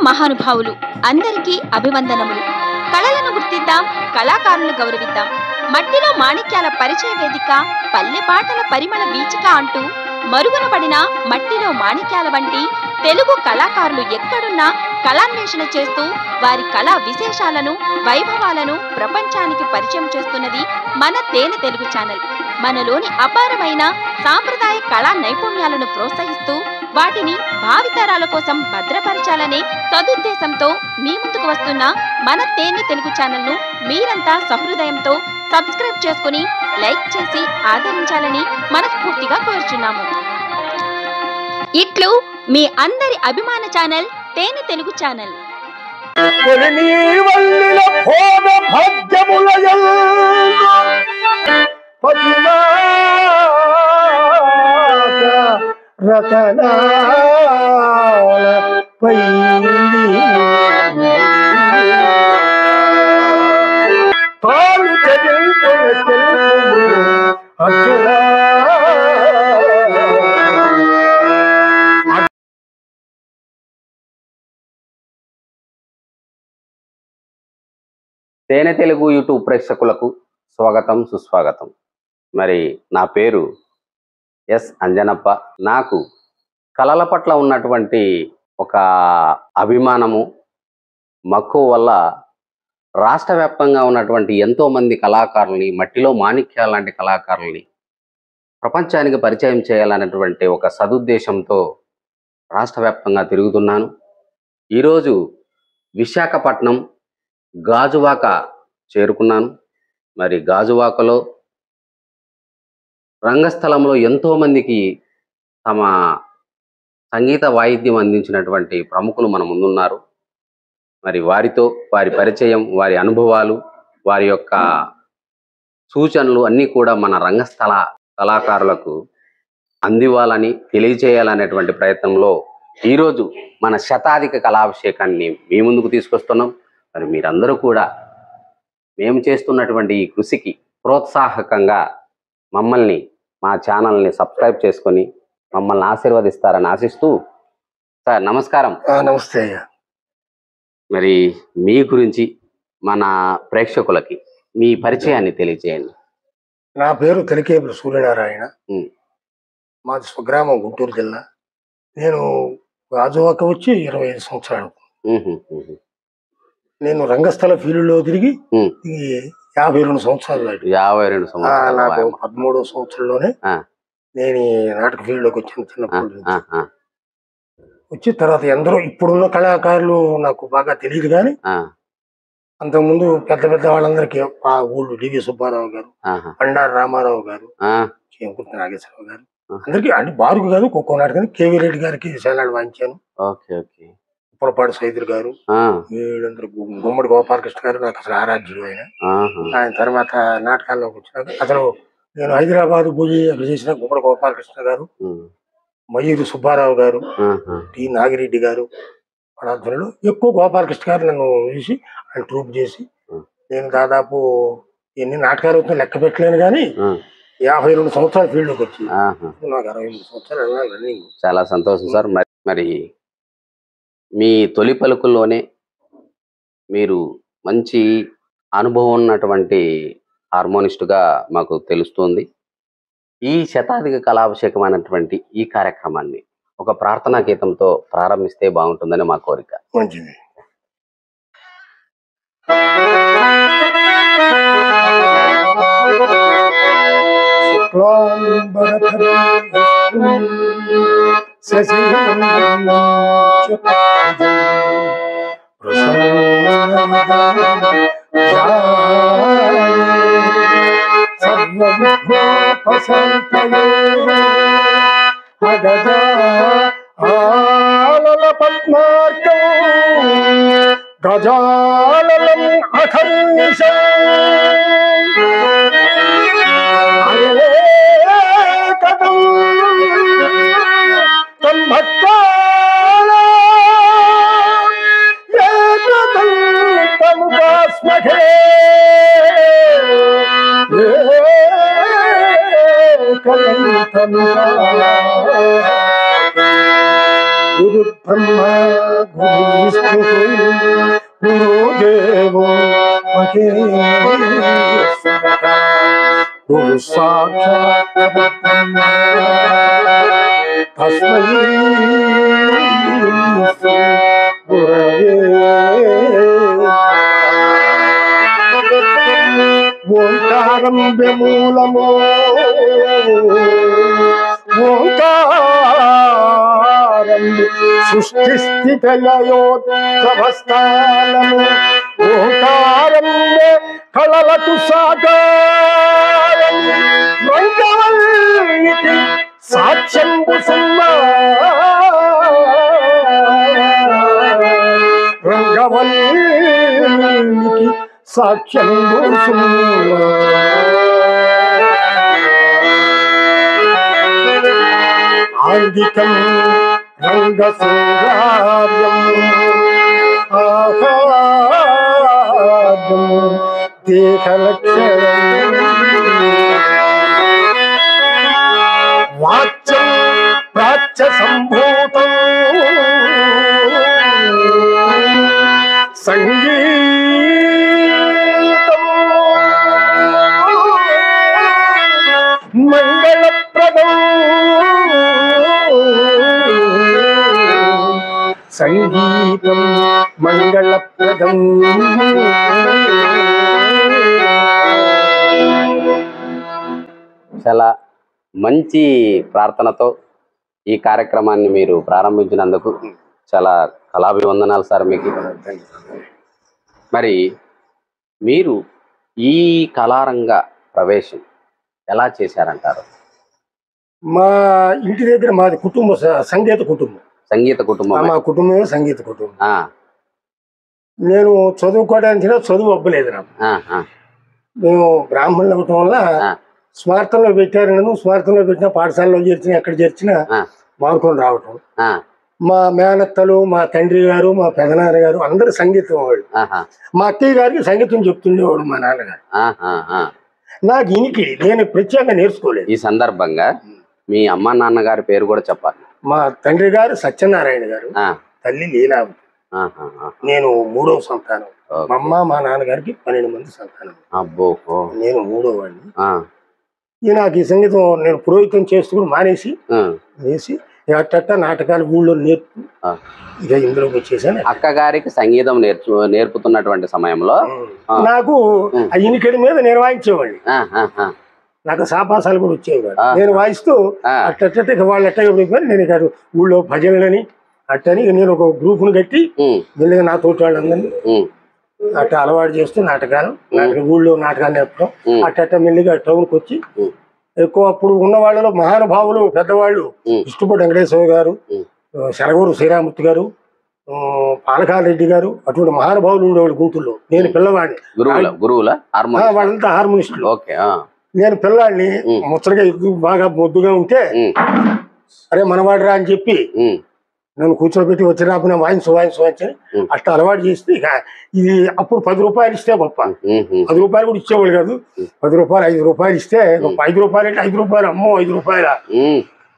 మహానుభావులు అందరికీ అభివందనములు. కళలను గుర్తిద్దాం, కళాకారులను గౌరవిద్దాం. మట్టిలో మాణిక్యాల పరిచయ వేదిక, పల్లె పాటల పరిమళ వీచిక అంటూ మరుగున పడిన మట్టిలో మాణిక్యాల వంటి తెలుగు కళాకారులు ఎక్కడున్నా కళాన్వేషణ చేస్తూ వారి కళా విశేషాలను, వైభవాలను ప్రపంచానికి పరిచయం చేస్తున్నది మన తేనె తెలుగు ఛానల్. మనలోని అపారమైన సాంప్రదాయ కళా నైపుణ్యాలను ప్రోత్సహిస్తూ వాటిని భావితరాల కోసం భద్రపరచాలనే సదుద్దేశంతో మీ ముందుకు వస్తున్న మన తేనె తెలుగు ఛానల్ను మీరంతా సహృదయంతో సబ్స్క్రైబ్ చేసుకుని లైక్ చేసి ఆదరించాలని మనస్ఫూర్తిగా కోరుచున్నాము. ఇట్లు మీ అందరి అభిమాన ఛానల్ తేనె తెలుగు ఛానల్. తేనె తెలుగు యూట్యూబ్ ప్రేక్షకులకు స్వాగతం, సుస్వాగతం. మరి నా పేరు ఎస్ అంజనప్ప. నాకు కళల పట్ల ఉన్నటువంటి ఒక అభిమానము, మక్కువ వల్ల రాష్ట్ర వ్యాప్తంగా ఉన్నటువంటి ఎంతోమంది కళాకారుల్ని, మట్టిలో మాణిక్యాల లాంటి కళాకారుల్ని ప్రపంచానికి పరిచయం చేయాలనేటువంటి ఒక సదుద్దేశంతో రాష్ట్ర వ్యాప్తంగా తిరుగుతున్నాను. ఈరోజు విశాఖపట్నం గాజువాక చేరుకున్నాను. మరి గాజువాకలో రంగస్థలంలో ఎంతోమందికి తమ సంగీత వాయిద్యం అందించినటువంటి ప్రముఖులు మన ముందున్నారు. మరి వారితో వారి పరిచయం, వారి అనుభవాలు, వారి యొక్క సూచనలు అన్నీ కూడా మన రంగస్థల కళాకారులకు అందివ్వాలని, తెలియచేయాలనేటువంటి ప్రయత్నంలో ఈరోజు మన శతాధిక కళాభిషేకాన్ని మీ ముందుకు తీసుకొస్తున్నాం. మరి మీరందరూ కూడా మేము చేస్తున్నటువంటి ఈ కృషికి ప్రోత్సాహకంగా మమ్మల్ని, మా ఛానల్ని సబ్స్క్రైబ్ చేసుకొని మమ్మల్ని ఆశీర్వదిస్తారని ఆశిస్తూ, సార్ నమస్కారం. నమస్తే. మరి మీ గురించి మన ప్రేక్షకులకి మీ పరిచయాన్ని తెలియజేయండి. నా పేరు తెలికేపుల సూర్యనారాయణ. మాది స్వగ్రామం గుంటూరు జిల్లా. నేను గాజువాక వచ్చి 25 సంవత్సరాలు. నేను రంగస్థల ఫీల్డ్లో తిరిగి 52 సంవత్సరాలు. 52 సంవత్సరాలు. నాకు 13వ సంవత్సరంలోనే నేను ఈ నాటక ఫీల్డ్లోకి వచ్చాను. చిన్నప్పుడు వచ్చి తర్వాత ఎందరో ఇప్పుడున్న కళాకారులు నాకు బాగా తెలియదు, కానీ అంతకుముందు పెద్ద పెద్ద వాళ్ళందరికీ ఆ ఊళ్ళు డివి సుబ్బారావు గారు, బండారు రామారావు గారు, చేమకుర్తి నాగేశ్వరరావు గారు, అందరికీ అంటే బారుకు కాదు ఒక్కో నాటకాన్ని కేవీ రెడ్డి గారికి సేనాడు వాయించాను. పులపాడు సైదులు గారు, వీళ్ళందరూ, గుమ్మడి గోపాలకృష్ణ గారు నాకు అసలు ఆరాధ్యుడు. ఆయన తర్వాత నాటకాల్లోకి వచ్చినాక అసలు నేను హైదరాబాద్ పోయి అక్కడ చేసిన గుమ్మడి గోపాలకృష్ణ గారు, మయూరి సుబ్బారావు గారు, టి నాగిరెడ్డి గారు పడాధ్వర్యంలో ఎక్కువ గోపాలకృష్ణ గారు నన్ను చూసి ఆయన ట్రూప్ చేసి నేను దాదాపు ఎన్ని నాటకాలు అవుతుందో లెక్క పెట్టలేను, కానీ 52 సంవత్సరాల ఫీల్డ్లోకి వచ్చింది. నాకు 63 సంవత్సరాలు రన్నింగ్. చాలా సంతోషం సార్. మరి మీ తొలి పలుకుల్లోనే మీరు మంచి అనుభవం ఉన్నటువంటి హార్మోనిస్టుగా మాకు తెలుస్తుంది. ఈ శతాధిక కళాభిషేకం అనేటువంటి ఈ కార్యక్రమాన్ని ఒక ప్రార్థనా గీతంతో ప్రారంభిస్తే బాగుంటుందని మా కోరిక. మంచిది. గజాలం అఖర్నిశం కథం తన్మత్కాల తముపాస్మఖే గురు బ్రహ్మ గురు విష్ణు గురుదేవో మహేశ్వర గురు సాక్షాత్ పరబ్రహ్మ తస్మై శ్రీ గురవే ఓంకారం మూలమో ఓంకారం సృష్టి స్థిత లయోద్భవస్థానము ఓంకారం కళలకు సాకారం రంగవల్లికి సాక్ష్యంబు సున్నా రంగవల్లికి సాక్ష్యంబు సున్నా ఆంగికం రంగసింగార్యం ఆహార్యం దేహలక్షణం వాచ్యం ప్రాచ్య సంభూతం సంగీతం మంగళప్రదం సంగీతం మంగళప్రదం చాలా మంచి ప్రార్థనతో ఈ కార్యక్రమాన్ని మీరు ప్రారంభించినందుకు చాలా కళాభివందనాలు సార్ మీకు. మరి మీరు ఈ కళారంగ ప్రవేశం ఎలా చేశారంటారు? మా ఇంటి దగ్గర మాది కుటుంబం సంగీత కుటుంబం. సంగీత కుటుంబం? మా కుటుంబమే సంగీత కుటుంబం. ఆ, నేను చదువుకోవడానికి చదువు అవ్వలేదు నాకు. మేము బ్రాహ్మణులు అవ్వటం వల్ల స్మార్థంలో పెట్టారు. నేను స్మార్థంలో పెట్టిన పాఠశాలలో చేర్చిన ఎక్కడ చేర్చినా మార్కులు రావటం. మా మేనత్తలు, మా తండ్రి గారు, మా పెదనాన్న గారు అందరూ సంగీతం వాళ్ళు. మా అత్తయ్య గారికి సంగీతం చెప్తుండేవాడు మా నాన్నగారు. నాకు ఇనికి నేను ప్రత్యేకంగా నేర్చుకోలేదు. ఈ సందర్భంగా మీ అమ్మ నాన్నగారి పేరు కూడా చెప్పాలి. మా తండ్రి గారు సత్యనారాయణ గారు, తల్లి లీలావతి. నేను 3వ సంతానం. మా అమ్మ మా నాన్నగారికి 12 మంది సంతానం. నేను 3వ వాడిని. నాకు ఈ సంగీతం నేను పురోహితం చేస్తూ కూడా మానేసి అట్ట నాటకాలు ఊళ్ళో నేర్పు ఇక ఇందులోకి వచ్చేసాను. అక్కగారికి సంగీతం నేర్పుతున్నటువంటి సమయంలో నాకు ఆ ఇనికడి మీద నేను వాయించేవాడిని. నాకు సాపాసాలు కూడా వచ్చేవి కాదు. నేను వాయిస్తూ అట్ట వాళ్ళు ఎట్టగా పడిపోయి నేను ఇక్కడ ఊళ్ళో భజనలని అట్టని నేను ఒక గ్రూప్ను కట్టి మెల్లిగా నా తోటి వాళ్ళందరినీ అట్ట అలవాటు చేస్తూ ఊళ్ళో నాటకాలు నేర్పడం అట్ట మెల్లిగా టౌన్కి వచ్చి ఎక్కువ అప్పుడు ఉన్న వాళ్ళలో మహానుభావులు పెద్దవాళ్ళు ఇష్టపడి వెంకటేశ్వర గారు, శరగూరు శ్రీరామూర్తి గారు, పాలకాల రెడ్డి గారు అటువంటి మహానుభావులు ఉండేవాళ్ళు గుంటూరులో. నేను పిల్లవాడిని. వాళ్ళంతా హార్మోనిస్టులు. నేను పిల్లాడిని ముచ్చటగా బాగా మొద్దుగా ఉంటే అరే మనవాడరా అని చెప్పి నన్ను కూర్చోబెట్టి వచ్చినప్పుడు నేను వాయించని అట్లా అలవాటు చేస్తే ఇక ఇది అప్పుడు 10 రూపాయలు ఇస్తే గొప్ప. 10 రూపాయలు కూడా ఇచ్చేవాళ్ళు కాదు. 10 రూపాయలు 5 రూపాయలు ఇస్తే గొప్ప. 5 రూపాయలు అంటే 5 రూపాయలు అమ్మో 5 రూపాయల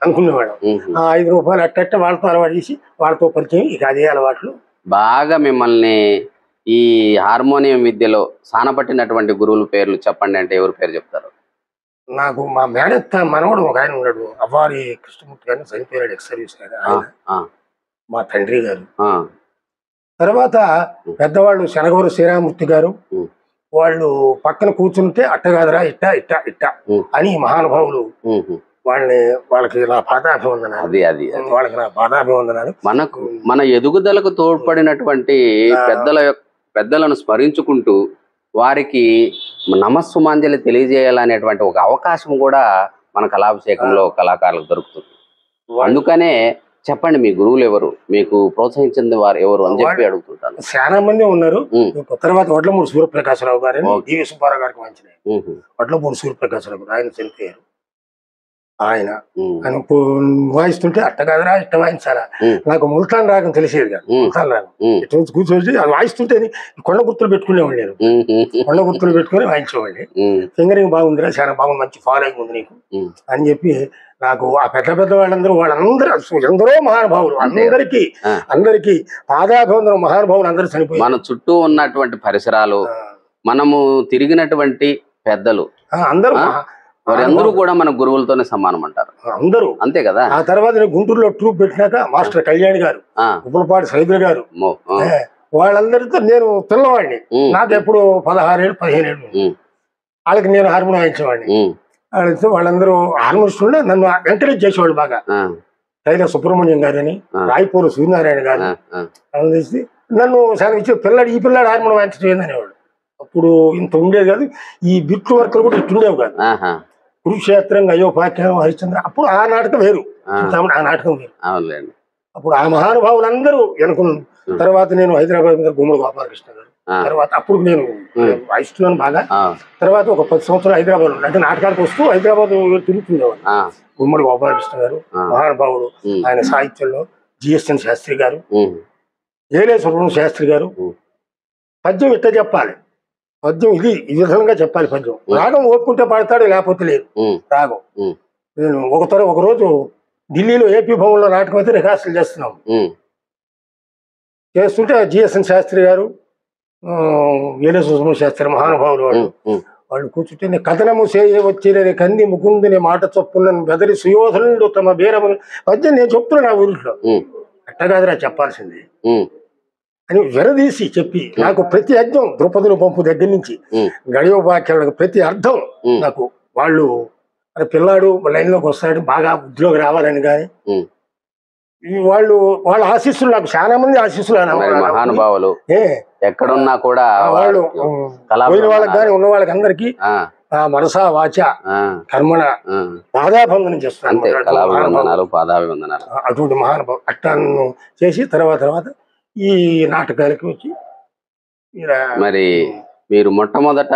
అనుకునేవాడు. ఆ 5 రూపాయలు అట్ట వాళ్ళతో అలవాటు చేసి వాళ్ళతో పరిచయం ఇక అదే అలవాట్లు. బాగా మిమ్మల్ని ఈ హార్మోనియం విద్యలో సానపట్టినటువంటి గురువుల పేర్లు చెప్పండి అంటే ఎవరి పేరు చెప్తారు? నాకు మా మేనత్త మనవడు ఒక ఆయన ఉన్నాడు, అవ్వారి కృష్ణమూర్తి గారిని, చనిపోయాడు ఎక్స్ సర్వీస్ ఆయన. మా తండ్రి గారు. తర్వాత పెద్దవాళ్ళు శనగవరు శ్రీరామూర్తి గారు, వాళ్ళు పక్కన కూర్చుంటే అట్ట కాదురా ఇట్ట ఇట్ట ఇట్ట అని మహానుభావులు వాళ్ళకి నా పాదాభివందనాలు. వాళ్ళకి నా పాదాభివందనాలు. మన ఎదుగుదలకు తోడ్పడినటువంటి పెద్దలను స్మరించుకుంటూ వారికి నమస్సుమాంజలి తెలియజేయాలనేటువంటి ఒక అవకాశం కూడా మన కళాభిషేకంలో కళాకారులకు దొరుకుతుంది. అందుకనే చెప్పండి మీ గురువులు ఎవరు, మీకు ప్రోత్సహించింది వారు ఎవరు అని చెప్పి అడుగుతుంటాను. చాలా మంది ఉన్నారు. తర్వాత వడ్లమూడి సూర్యప్రకాశరావు గారు, డివి సుబ్బారావు గారికి మంచిది. వడ్లమూడి సూర్యప్రకాశరావు గారు ఆయన చనిపోయారు. ఆయన ఆయన వాయిస్తుంటే అట్ట కాదురా ఇట్ట వాయించాలా. నాకు ముల్తాన్ రాగం తెలిసేది కాదు. ముల్తాన్ రాగం ఇటు నుంచి కూర్చోవచ్చు, అది వాయిస్తుంటే కొండ గుర్తులు పెట్టుకునేవాళ్ళు. నేను కొండ గుర్తులు పెట్టుకుని వాయించేవాడిని. ఫింగరింగ్ బాగుందిరా, చాలా బాగుంది, మంచి ఫాలోయింగ్ ఉంది నీకు అని చెప్పి నాకు ఆ పెద్ద పెద్ద వాళ్ళందరూ ఎందరో మహానుభావులు, అందరికీ పాదాభివందనం. మహానుభావులు అందరూ చనిపోయి మన చుట్టూ ఉన్నటువంటి పరిసరాలు, మనము తిరిగినటువంటి పెద్దలు అందరూ కూడా మన గురువులతోనే సమానం అంటారు అందరూ, అంతే కదా. ఆ తర్వాత నేను గుంటూరులో ట్రూప్ పెట్టినాక మాస్టర్ కళ్యాణి గారు, ఉప్పలపాటి సైదులు గారు, వాళ్ళందరితో నేను పిల్లవాడిని. నాకు ఎప్పుడు 16 ఏళ్ళు 15 ఏళ్ళు. వాళ్ళకి నేను హార్మోన్ వాయించేవాడిని. వాళ్ళందరూ హార్మోనిస్టులు నన్ను ఎంకరేజ్ చేసేవాళ్ళు బాగా. తైల సుబ్రహ్మణ్యం గారని, రాయపూర్ సూర్యనారాయణ గారు తెలిసి నన్ను ఇచ్చే ఈ పిల్లాడు హార్మోన్ వాయించడం ఏందనేవాడు. అప్పుడు ఇంత ఉండేది కాదు, ఈ బిట్లు వర్కులు కూడా ఇట్టుండేవి కాదు. కురుక్షేత్రం, అయోపాఖ్యానం, హరిశ్చంద్ర, అప్పుడు ఆ నాటకం వేరు, ఆ నాటకం వేరు. అప్పుడు ఆ మహానుభావులందరూ వెనుకున్నాను. తర్వాత నేను హైదరాబాద్ గుమ్మడి గోపాలకృష్ణ గారు, తర్వాత అప్పుడు నేను వాయిస్తున్నాను బాగా. తర్వాత ఒక 10 సంవత్సరాలు హైదరాబాద్ అంటే నాటకానికి వస్తూ హైదరాబాద్ తిరుగుతుండేవాడు. గుమ్మడి గోపాలకృష్ణ గారు మహానుభావుడు, ఆయన సాహిత్యంలో జిఎస్ఎన్ శాస్త్రి గారు, ఏలే సుబ్రహ్మణ్య శాస్త్రి గారు. పద్యం ఇట్ట చెప్పాలి, పద్యం ఈ విధంగా చెప్పాలి. పద్యం రాగం ఓపుకుంటే పాడతాడు, లేకపోతే లేదు రాగం. నేను ఒక రోజు ఢిల్లీలో ఏపీ భవన్లో నాటకం అయితే రిహార్సల్ చేస్తున్నాం. చేస్తుంటే జిఎస్ఎన్ శాస్త్రి గారు, ఏలే సుబ్రహ్మణ్య శాస్త్రి మహానుభావులు వాళ్ళు కూర్చుంటే, నేను కథనము సేయ వచ్చిరని కంది ముకుందుని మాట చొప్పున బెదరి సుయోధనుడు తమ బీరము పద్యం నేను చెప్తున్నా నా ఊరిలో. అట్టగాదిరా చెప్పాల్సింది అని విరదీసి చెప్పి, నాకు ప్రతి అర్థం ద్రౌపదుల పంపు దగ్గర నుంచి గడియోపాఖ్యాలకు ప్రతి అర్థం నాకు వాళ్ళు పిల్లాడు లైన్లోకి వస్తాడు, బాగా వృద్ధిలోకి రావాలని. కానీ వాళ్ళ ఆశీస్సులు నాకు చాలా మంది ఆశీస్సులు మహానుభావులు ఎక్కడున్నా కూడా వాళ్ళు పోయిన వాళ్ళకి కానీ ఉన్న వాళ్ళకి అందరికీ మనసా వాచ కర్మణ పాదాభివందనం చేస్తున్నాను. అటువంటి మహానుభావు అట్టాను చేసి తర్వాత ఈ నాటకాలకి వచ్చి. మరి మీరు మొట్టమొదట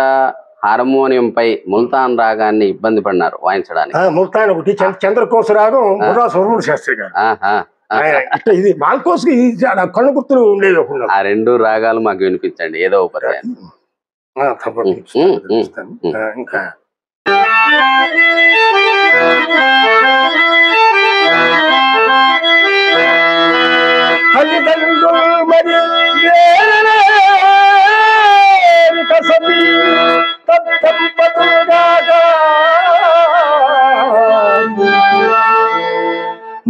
హార్మోనియంపై ముల్తాన్ రాగాన్ని ఇబ్బంది పడినారు వాయించడానికి. ముల్తాన్ ఒకటి, చంద్రకోశ రాగం సుబ్రహ్మణ్య శాస్త్రి గారు. ఇది మాల్కోస్కి కళ్ళు గుర్తులు ఉండేవి. ఆ 2 రాగాలు మాకు వినిపించండి ఏదో ఒకటి. ఇంకా తల్లిదండ్రులు మరి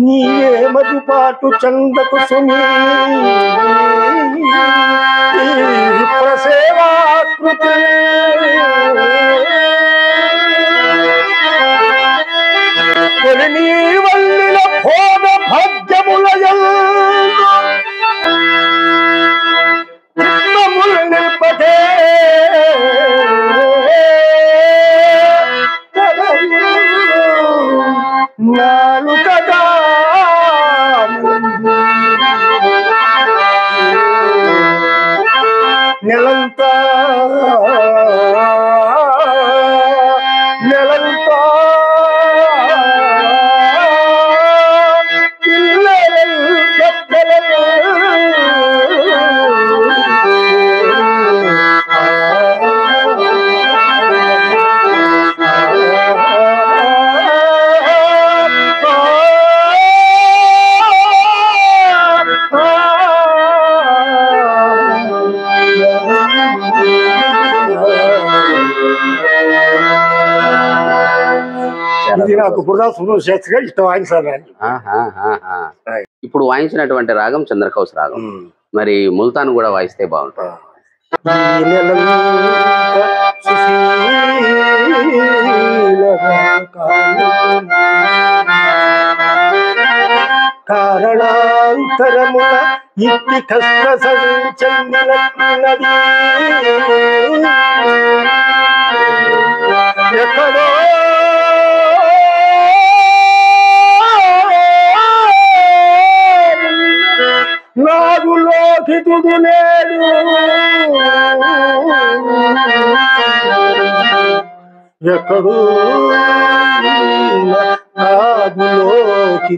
నీవే మధుపాటు చందకు సుమీ ప్రసేవాకృతి నీ వల్లిల భోగ భాగ్యములయల్ నిల్పతే నాలుకగా నెలంతా నాకు సుబ్రహ్మణ్య శాస్త్రి గారు ఇష్టం వాయించారు. ఇప్పుడు వాయించినటువంటి రాగం చంద్రకౌశ రాగం, మరి ముల్తాన్ కూడా వాయిస్తే బాగుంటుంది. కారణాంతరముల ఇట్టి కష్ట సంచన్నది ఎక్కడో నాడు లోకితుడు నేడు ఎక్కడూ వ్యాధులోకి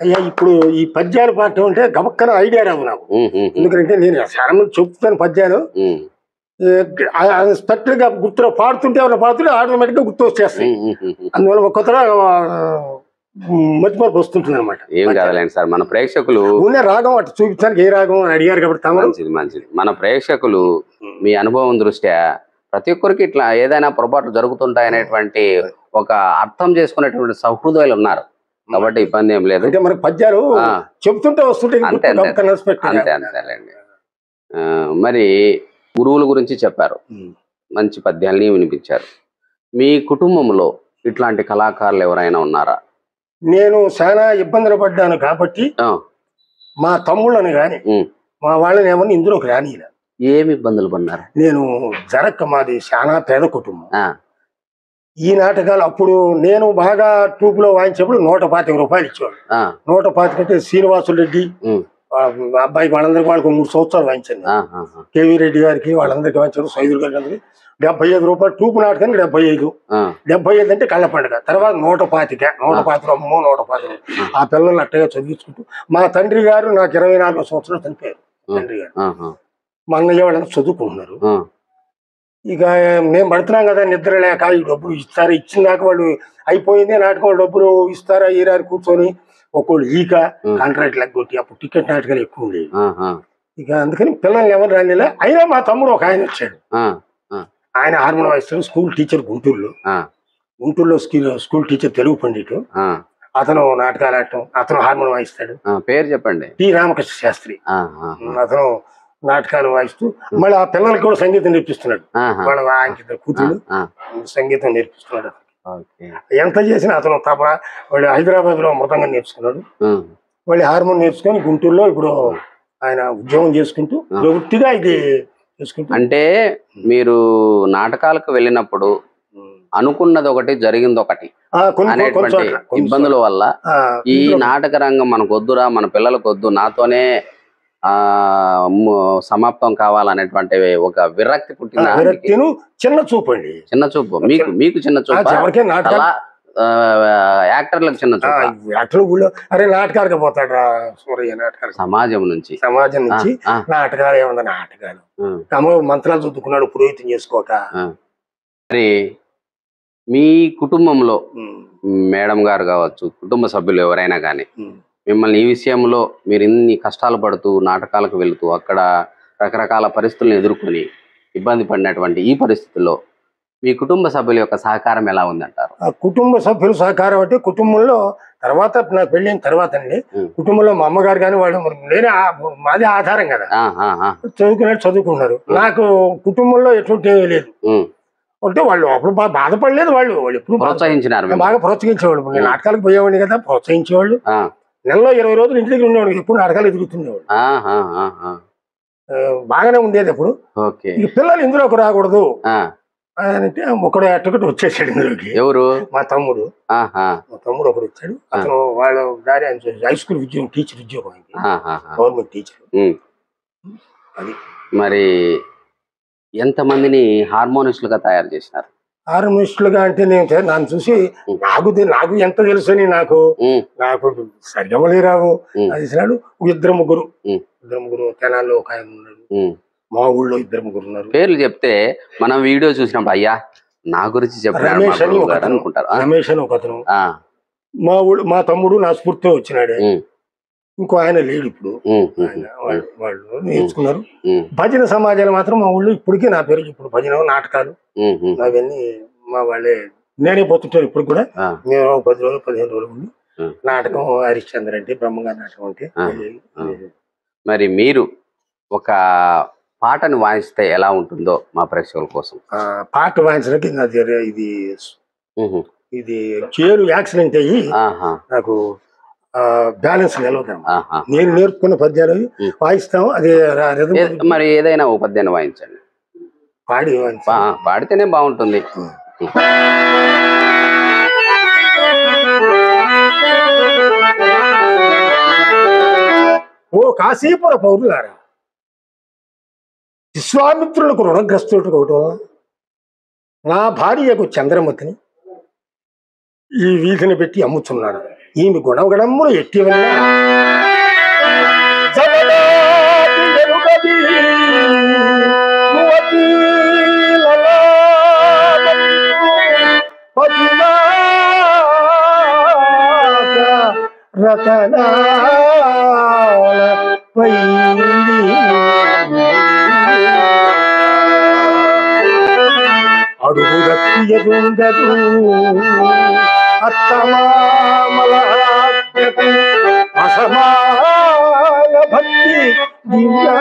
అయ్యా ఇప్పుడు ఈ పద్యాలు పాడటం అంటే గబక్కన ఐడియా రావు నాకు. ఎందుకంటే నేను చాలా మంది చెప్తాను పద్యాలు, స్పెక్టర్ గా గుర్తు పాడుతుంటే ఎవరైనా పాడుతుంటే ఆటోమేటిక్ గా గుర్తు వచ్చేస్తాయి. అందువల్ల ఒక్కొక్కరు మధ్యమర్పు వస్తుంటుంది అనమాట. ఏం కాదులేండి సార్, మన ప్రేక్షకులు ఉన్న రాగం అటు చూపించడానికి ఏ రాగం అని అడిగారు కాబట్టి మంచిది మంచిది. మన ప్రేక్షకులు మీ అనుభవం దృష్ట్యా ప్రతి ఒక్కరికి ఇట్లా ఏదైనా పొరపాట్లు జరుగుతుంటాయనేటువంటి ఒక అర్థం చేసుకునేటువంటి సహృదయులు ఉన్నారు కాబట్టి ఇబ్బంది ఏం లేదు. అంటే మనకి పద్యాలు చెప్తుంటే వస్తుంటే అంతే అంతేలేండి. మరి గురువుల గురించి చెప్పారు, మంచి పద్యాలని వినిపించారు. మీ కుటుంబంలో ఇట్లాంటి కళాకారులు ఎవరైనా ఉన్నారా? నేను చాలా ఇబ్బందులు పడ్డాను కాబట్టి మా తమ్ముళ్ళని గాని మా వాళ్ళని ఏమన్నా ఇందులోకి రానిలా. ఏమి ఇబ్బందులు పడినారు? నేను జరక్క మాది చాలా పేద కుటుంబం. ఈ నాటకాలు అప్పుడు నేను బాగా ట్రూపులో వాయించేప్పుడు 125 రూపాయలు ఇచ్చేవాడు. 125 కంటే శ్రీనివాసులు రెడ్డి అబ్బాయికి వాళ్ళందరికీ వాళ్ళకి 3 సంవత్సరాలు వాయించాను. కేవీ రెడ్డి గారికి వాళ్ళందరికీ వాయించారు. సైదులు గారికి 75 రూపాయలు ట్రూపు నాటకానికి 75. 75 అంటే కళ్ళ పండుగ. తర్వాత 125 అమ్మో 125 ఆ పిల్లల్ని అట్టగా చదివించుకుంటూ మా తండ్రి గారు నాకు 24 సంవత్సరాలు చనిపోయారు. తండ్రి గారు మా అన్నయ్య వాళ్ళంతా చదువుకుంటున్నారు. ఇక మేము పడుతున్నాం కదా నిద్ర లేక ఈ డబ్బులు ఇస్తారా, ఇచ్చిన దాకా వాళ్ళు అయిపోయింది నాటకం, వాళ్ళు డబ్బులు ఇస్తారా ఈరారు కూర్చొని ఒక్కోళ్ళు ఈక కాంట్రాక్ట్ లెగ్గొట్టి అప్పుడు టికెట్ నాటకాలు ఎక్కువ ఉండేవి. ఇక అందుకని పిల్లల్ని ఎవరు రానిలా. అయినా మా తమ్ముడు ఒక ఆయన వచ్చాడు. ఆయన హార్మోన్ వాయిస్తాడు, స్కూల్ టీచర్ గుంటూరులో స్కూల్ టీచర్ తెలుగు పండితుడు. అతను నాటకాలు ఆడటం, అతను హార్మోన్ వాయిస్తాడు. పేరు చెప్పండి. టి రామకృష్ణ శాస్త్రి. అతను నాటకాలు వాయిస్తూ మళ్ళీ ఆ పిల్లలకి కూడా సంగీతం నేర్పిస్తున్నాడు. వాళ్ళ ఆయనకి కూతురు సంగీతం నేర్పిస్తున్నాడు. ఎంత చేసినా అతను తప్ప వాళ్ళు హైదరాబాద్ లో మృతంగా నేర్చుకున్నాడు. వాళ్ళు హార్మోన్ నేర్చుకొని గుంటూరులో ఇప్పుడు ఆయన ఉద్యోగం చేసుకుంటూ వృత్తిగా ఇది చేసుకుంటూ. అంటే మీరు నాటకాలకు వెళ్ళినప్పుడు అనుకున్నది ఒకటి జరిగింది ఒకటి అనేటువంటి ఇబ్బందుల వల్ల ఈ నాటక రంగం మనకు వద్దురా, మన పిల్లలకు వద్దు, నాతోనే సమాప్తం కావాలనేటువంటి ఒక విరక్తి పుట్టిన చిన్న చూపు అండి. చిన్న చూపు మీకు చిన్న చూపు, యాక్టర్లకు చిన్న చూపు. యాక్టర్లు ఊళ్ళో అరే నాటకాలకు పోతాడు సూరయ్య, నాటకాలు సమాజం నుంచి నాటకాలు ఏమన్నా నాటకాలు మంత్రాలు చదువుకున్నాడు పురోహితం చేసుకోక. మరి మీ కుటుంబంలో మేడం గారు కావచ్చు, కుటుంబ సభ్యులు ఎవరైనా కానీ మిమ్మల్ని ఈ విషయంలో మీరు ఇన్ని కష్టాలు పడుతూ నాటకాలకు వెళుతూ అక్కడ రకరకాల పరిస్థితులను ఎదుర్కొని ఇబ్బంది పడినటువంటి ఈ పరిస్థితుల్లో మీ కుటుంబ సభ్యుల యొక్క సహకారం ఎలా ఉందంటారు? కుటుంబ సభ్యుల సహకారం అంటే కుటుంబంలో తర్వాత నాకు పెళ్ళైన తర్వాత అండి కుటుంబంలో మా అమ్మగారు కానీ వాళ్ళు నేనే మాది ఆధారం కదా, చదువుకున్నారు. నాకు కుటుంబంలో ఎటువంటి లేదు అంటే వాళ్ళు అప్పుడు బాధపడలేదు. వాళ్ళు ఎప్పుడు ప్రోత్సహించినారు, బాగా ప్రోత్సహించేవాళ్ళు. నేను నాటకాలకు పోయేవాడిని కదా, ప్రోత్సహించేవాళ్ళు. నెలలో 20 రోజులు ఇంటి దగ్గర ఉండేవాడు, ఎప్పుడు నాటకాలు ఎదుగుతుండేవాడు. బాగానే ఉండేది. అప్పుడు ఇక పిల్లలు ఇందులోకి రాకూడదు అంటే ఒకడు అట్టొకటి వచ్చేసాడు ఇందులోకి. ఎవరు? మా తమ్ముడు. మా తమ్ముడు ఒకడు వచ్చాడు. అతను వాళ్ళ దారి హై స్కూల్ ఉద్యోగం, టీచర్ ఉద్యోగం అయింది, గవర్నమెంట్ టీచర్. అది మరి ఎంతమందిని హార్మోనిస్టులుగా తయారు చేసినారు? హార్మోనిస్టులుగా అంటే నేను నన్ను చూసి నాకు ఎంత తెలుసు అని నాకు సరిగమలే రావు అది ఇచ్చినాడు. ఇద్దరు ముగ్గురు తెనాల్లో ఒక ఆయన ఉన్నాడు, మా ఊళ్ళో 2-3 ఉన్నారు. పేర్లు చెప్తే మనం వీడియో చూసినప్పుడు అయ్యా నా గురించి చెప్పారు. రమేష్ అని ఒక అతను మా ఊళ్ళో, మా తమ్ముడు నా స్ఫూర్తితో వచ్చినాడే. ఇంకో ఆయన లేడు ఇప్పుడు. వాళ్ళు నేర్చుకున్నారు. భజన సమాజాలు మాత్రం మా ఊళ్ళో ఇప్పటికీ నా పేరు ఇప్పుడు భజన నాటకాలు అవన్నీ మా వాళ్ళే. నేనే పోతుంటాను ఇప్పుడు కూడా. నేను 10 రోజులు 15 రోజులు ఉండి నాటకం హరిశ్చంద్ర అంటే బ్రహ్మంగారి నాటకం అంటే. మరి మీరు ఒక పాటను వాయిస్తే ఎలా ఉంటుందో మా ప్రేక్షకుల కోసం? పాట వాయించడానికి ఇది చేరు యాక్సిడెంట్ అయ్యి నాకు బ్యాలెన్స్ నిలవదు. నేను నేర్పుకున్న పద్యాలు వాయిస్తాము. అదే మరి ఏదైనా ఓ పద్యాన్ని వాయించండి. పాడితేనే బాగుంటుంది. ఓ కాశీపుర పౌరులారా, విశ్వామిత్రులకు రుణగ్రస్తుడు కావటం వల్ల నా భార్యకు చంద్రమతిని ఈ వీధిని పెట్టి అమ్ముతున్నాడు. ఈమె గుణగణములు ఎట్టి వల్ల అడుగు గట్టియదుండదు అత్తమామల అసమాన భక్తి దివ్యా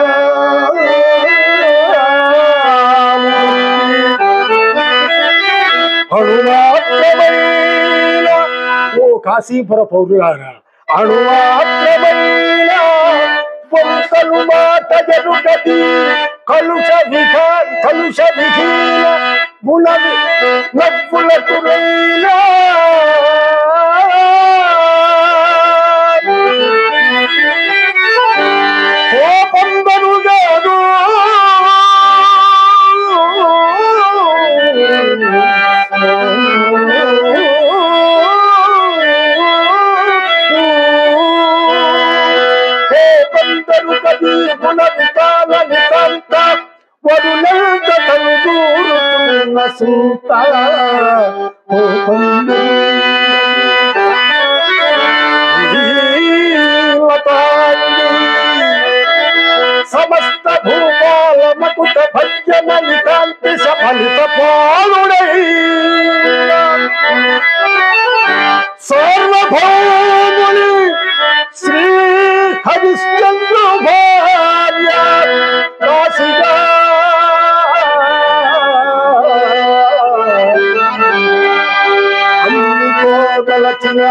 అణుమాత్రమైన ఓ కాశీపుర పౌరులారా, అణుమాత్రమైన పొంతలు మాట జరుగది కలుష విహీన గుణవి నవ్వులకు రైనా కోపంబరు గాదు కోపంబరు కది గుణ వితాల వితంత వరులంత తనుదూరుతున్న సూత సమస్త భూపాల మకుట భజన నికాంతి సఫలిత పాలుడై సార్వభౌముని శ్రీ హరిశ్చంద్ర భార్య కాశిగా అమ్ముకోదలచిన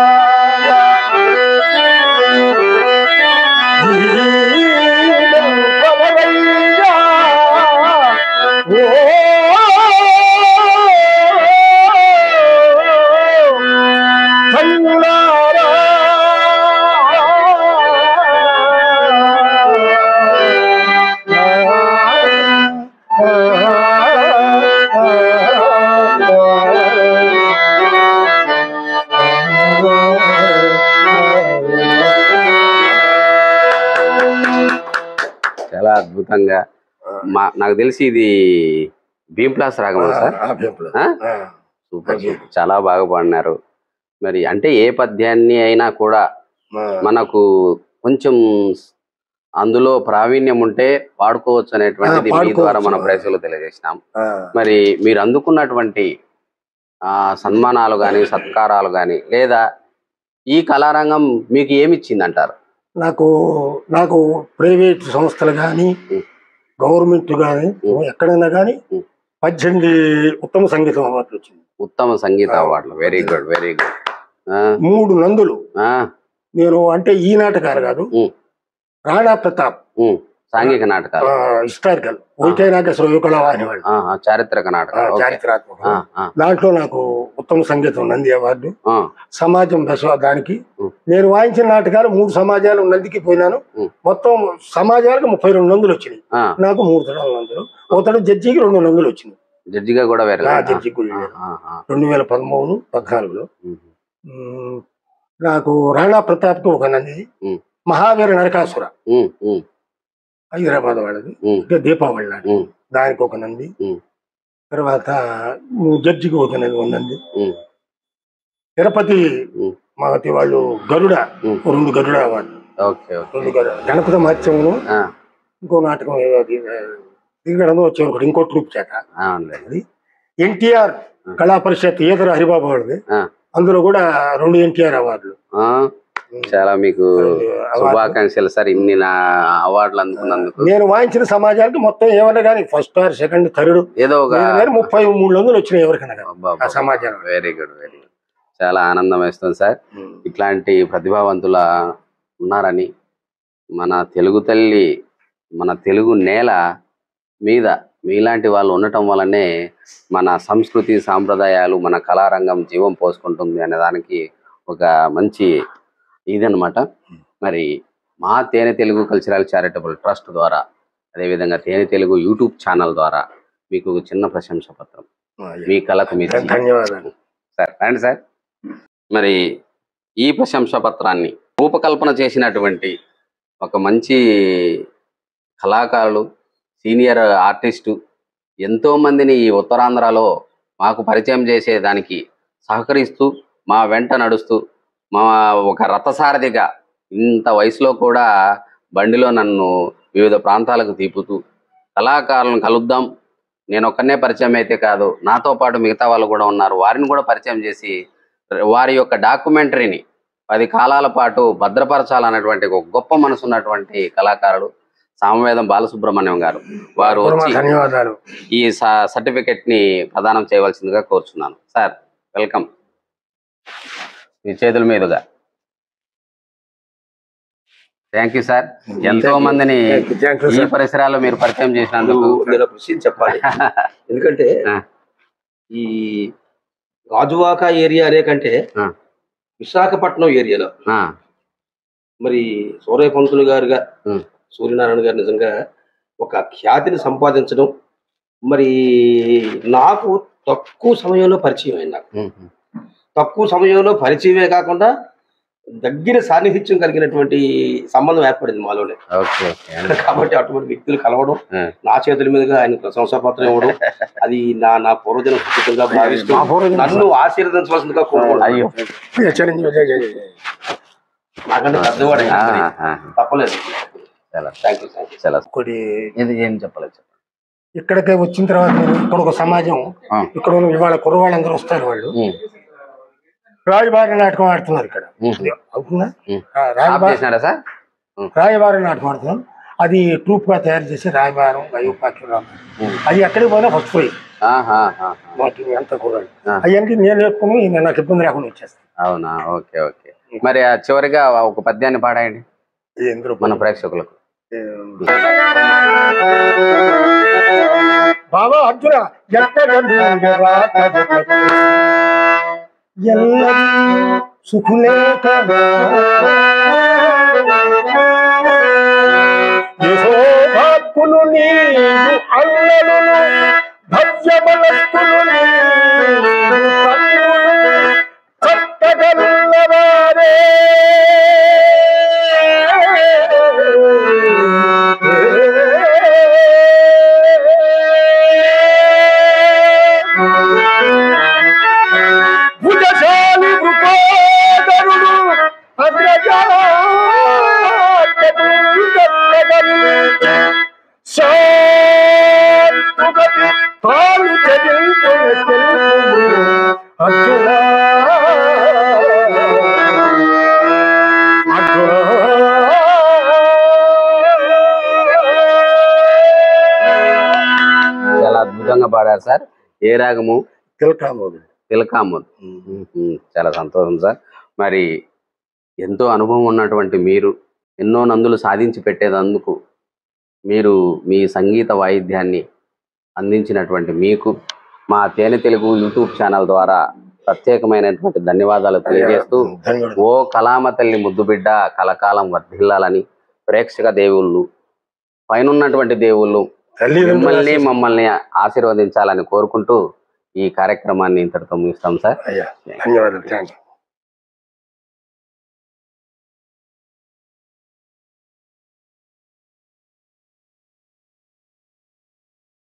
చాలా అద్భుతంగా నాకు తెలిసి ఇది భీంప్లాస్ రాగమా సార్? సూపర్ సూపర్, చాలా బాగా పాడినారు. మరి అంటే ఏ పద్యాన్ని అయినా కూడా మనకు కొంచెం అందులో ప్రావీణ్యం ఉంటే పాడుకోవచ్చు అనేటువంటిది మీ ద్వారా మన ప్రేక్షకులకు తెలియజేసినాం. మరి మీరు అందుకున్నటువంటి సన్మానాలు గాని సత్కారాలు గాని లేదా ఈ కళారంగం మీకు ఏమిచ్చింది అంటారు? నాకు ప్రైవేట్ సంస్థలు కానీ గవర్నమెంట్ కానీ ఎక్కడైనా కానీ 18 ఉత్తమ సంగీతం అవార్డులు వచ్చింది. ఉత్తమ సంగీత అవార్డులు, వెరీ గుడ్ వెరీ గుడ్. 3 నందులు. నేను అంటే ఈ నాటకాలు కాదు, రాణా ప్రతాప్ సాంఘిక నాటకాలు, హిస్టారికల్ వైకైనాకేశ్వర యువకళావాహిని వాళ్ళు చారిత్రక నాటకాలు, చారిత్రాత్మక, దాంట్లో నాకు ఉత్తమ సంగీతం నంది అవార్డు. సమాజం దానికి నేను వాయించిన నాటకాలు 3 సమాజాలు నందికి పోయినాను. మొత్తం సమాజాలకు 32 నందులు వచ్చినాయి. నాకు 3 నందులు, ఒకటి జడ్జికి 2 నందులు వచ్చినాయి. జడ్జిగా కూడా జడ్జి 2013-14లో నాకు రాణా ప్రతాప్ కు ఒక నంది, మహావీర నరకాసుర హైదరాబాద్ వాళ్ళది, దీపావళి నాడు దానికి ఒక నంది, తర్వాత జడ్జికి ఒక నంది, తిరుపతి మగతి వాళ్ళు గరుడ 2 గరుడ అవార్డు, 2 గరుడ, గణపతి మహత్సవంలో ఇంకో నాటకం దిగడంలో వచ్చే ఒకటి ఇంకో ట్రూప్ చేత అది. ఎన్టీఆర్ కళా పరిషత్ ఈతర హరిబాబు వాళ్ళది, అందులో కూడా 2 ఎన్టీఆర్ అవార్డులు. చాలా మీకు శుభాకాంక్షలు సార్, ఇన్ని అవార్డులు అందుకున్నందుకు. నేను వాయించిన సమాజానికి మొత్తం ఏమన్నా కానీ ఫస్ట్ ఆర్ సెకండ్ థర్డ్ ఏదో ఒక 33 నందులు వచ్చినాయి ఎవరికైనా సమాజం. వెరీ గుడ్ వెరీ గుడ్, చాలా ఆనందం వేస్తుంది సార్. ఇట్లాంటి ప్రతిభావంతుల ఉన్నారని, మన తెలుగు తల్లి మన తెలుగు నేల మీద మీలాంటి వాళ్ళు ఉండటం వల్లనే మన సంస్కృతి సాంప్రదాయాలు మన కళారంగం జీవం పోసుకుంటుంది అనే దానికి ఒక మంచి ఇదన్నమాట. మరి మా తేనె తెలుగు కల్చరల్ చారిటబుల్ ట్రస్ట్ ద్వారా అదేవిధంగా తేనె తెలుగు యూట్యూబ్ ఛానల్ ద్వారా మీకు చిన్న ప్రశంసా పత్రం. మీ కళకు మీరు ధన్యవాదాలు సార్. రండి సార్. మరి ఈ ప్రశంసా పత్రాన్ని రూపకల్పన చేసినటువంటి ఒక మంచి కళాకారులు, సీనియర్ ఆర్టిస్టు, ఎంతో మందిని ఈ ఉత్తరాంధ్రలో మాకు పరిచయం చేసేదానికి సహకరిస్తూ మా వెంట నడుస్తూ మా ఒక రథసారథిగా ఇంత వయసులో కూడా బండిలో నన్ను వివిధ ప్రాంతాలకు తిప్పుతూ కళాకారులను కలుద్దాం, నేను ఒక్కనే పరిచయం అయితే కాదు, నాతో పాటు మిగతా వాళ్ళు కూడా ఉన్నారు, వారిని కూడా పరిచయం చేసి వారి యొక్క డాక్యుమెంటరీని 10 కాలాల పాటు భద్రపరచాలన్నటువంటి ఒక గొప్ప మనసు ఉన్నటువంటి కళాకారుడు సామవేదం బాలసుబ్రహ్మణ్యం గారు. వారు వచ్చి ధన్యవాదాలు ఈ సర్టిఫికెట్ ని ప్రదానం చేయవలసిందిగా కోరుచున్నాను. Sir welcome. మీ చేతుల మీదుగా. Thank you sir. ఎంతో మందిని ఈ పరిసరాల్లో మీరు పరిచయం చేసినందుకు నేను ఒక విషయం చెప్పాలి. ఎందుకంటే ఈ గాజువాక ఏరియా అనే కంటే విశాఖపట్నం ఏరియాలో మరి సూర్య పంతులు గారుగా సూర్యనారాయణ గారు నిజంగా ఒక ఖ్యాతిని సంపాదించడం, మరి నాకు తక్కువ సమయంలో పరిచయం అయింది. నాకు తక్కువ సమయంలో పరిచయమే కాకుండా దగ్గర సాన్నిహిత్యం కలిగినటువంటి సంబంధం ఏర్పడింది మాలోనే. కాబట్టి అటువంటి వ్యక్తులు కలవడం, నా చేతుల మీదుగా ఆయన ప్రశంసాపత్రం ఇవ్వడం, అది నా పూర్వజన సుఖంగా భావిస్తూ నన్ను ఆశీర్వదించవలసిందిగా కోరుకుంటున్నాను. నాకంటే పెద్దవాడు తప్పలేదు. ఏం చెప్పలేదు. ఇక్కడికి వచ్చిన తర్వాత ఇక్కడ ఒక సమాజం, ఇక్కడ ఇవాళ కుర్రవాళ్ళందరూ వస్తారు, వాళ్ళు రాయబారి నాటకం ఆడుతున్నారు ఇక్కడ. అవుతుందా? రాయబారి నాటకం ఆడుతున్నాం. అది ట్రూప్ గా తయారు చేసి రాయబారం గయోపాఖ్యం అది ఎక్కడికి పోయినా ఫస్ట్ ప్రైజ్ అంతా కుర్రాడు. అవన్నీ నేను నేర్చుకుని నాకు ఇబ్బంది లేకుండా వచ్చేస్తాను. అవునా? Okay okay. మరి చివరిగా ఒక పద్యాన్ని పాడాయండి మన ప్రేక్షకులకు. బాబా అర్జున సుఖులేక యశోభాక్కులు నీవు అల్లలు భవ్యబలస్తులు చక్కగలున్నవారే చాలా అద్భుతంగా పాడారు సార్. ఏ రాగము? తిలకామోద్. తిలకామోద్. చాలా సంతోషం సార్. మరి ఎంతో అనుభవం ఉన్నటువంటి మీరు ఎన్నో నందులు సాధించి పెట్టేందుకు మీరు మీ సంగీత వాయిద్యాన్ని అందించినటువంటి మీకు మా తేనె తెలుగు యూట్యూబ్ ఛానల్ ద్వారా ప్రత్యేకమైనటువంటి ధన్యవాదాలు తెలియజేస్తూ, ఓ కళామ తల్లి ముద్దు బిడ్డ కలకాలం వర్ధిల్లాలని ప్రేక్షక దేవుళ్ళు, పైనున్నటువంటి దేవుళ్ళు మిమ్మల్ని మమ్మల్ని ఆశీర్వదించాలని కోరుకుంటూ ఈ కార్యక్రమాన్ని ఇంతటితో ముగిస్తాం సార్. ధన్యవాదాలు.